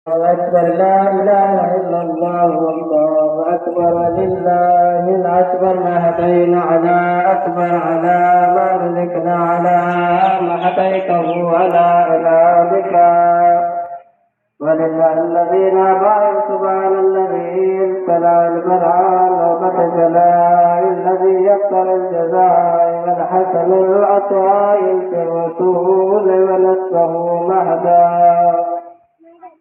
الله أكبر لا إله إلا الله والله أكبر لله الأكبر ما هدينا على أكبر على ما رزقنا على ما هديته على إلى بك ولله الذين باعوا سبحان الذي ابتلى المرعى نوبة جلاء الذي يقتل الجزاء والحسن العطاء في الرسول ونصفه مهدا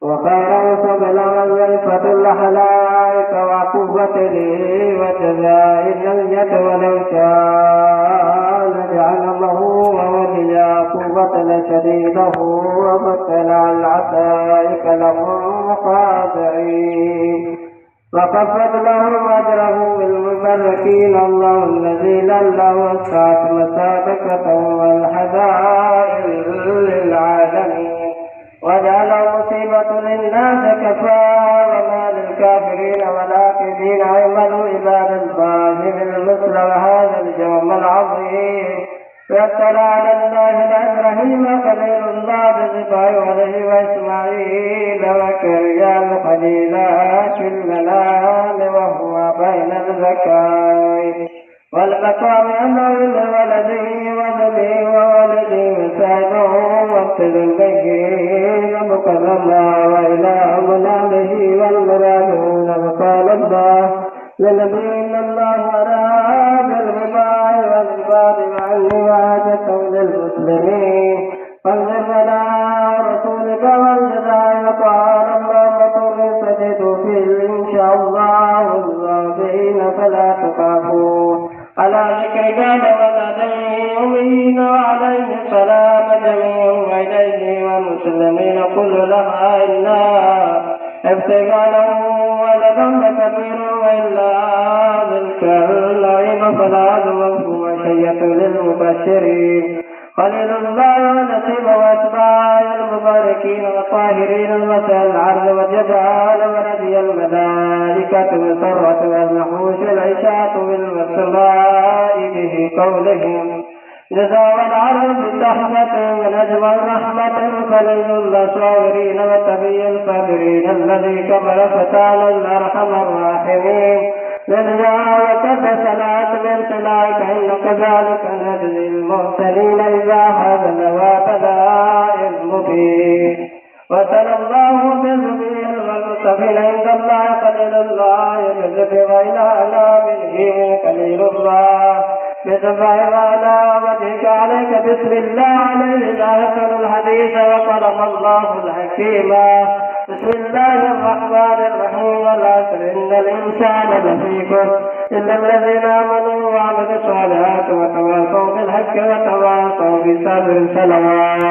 وخيرا سبلا والفة الحلائق وقوة لي وجزاء النية ولو شاء لجعل الله ووليا قوة شديده وبطل العسائك لهم خاضعين وخفت لهم أجره بالمبركين الله الذي لله وسعت مسابقة والحذائر للعالمين وجعل المصيبة للناس كفى وما للكافرين والعاقبين اعملوا عباد الله بالمثل وهذا اليوم العظيم واطلع على الله لابراهيم خليل الله بذبح عليه واسماعيل وكريم خليلا في المنام وهو بين الذكائر والمقام أنه لولده وذبي وولدي وسعده وابتل البيين مكرما وإله منامه والمرادون وقال الله لنبي الله أرى بالرباع والعباد وعني وعادته للمسلمين فانظر على رسولك والجزاء وقال الله وقل سجدوا فيه إن شاء الله الظالمين فلا تخافوا على ذكر قال ولديه يؤمنين وعليه السلام جميع وإليه ومسلمين كل لها إلا ابتغى له ولدا كبير وإلا ذلك اللعين فلا ذنب وشية للمبشرين خليل الله ونسيب واتباع المباركين والطاهرين المساء العرض والجبال ونبي الملائكة مسرة والنحوش العشاة بالمسماء به قولهم جزاء العرض بالتحمة ونجوى الرحمة خليل الصابرين وتبي الصابرين الذي كبر فتعالى الأرحم الراحمين لله وكفصلات من صلاك إن كذلك نجزي المرسلين إذا هذا وفداء المبين وصلى الله بذبي المصطفين عند الله خليل الله بذبي وإلى منه خليل الله بذبي وعلى وجهك عليك بسم الله عليه أحسن الحديث وقرم الله الحكيم بسم الله الرحمن الرحيم والعصر إن الإنسان لفي خسر إلا الذين آمنوا وعملوا الصالحات وتواصوا بالحق وتواصوا بالصبر سلام.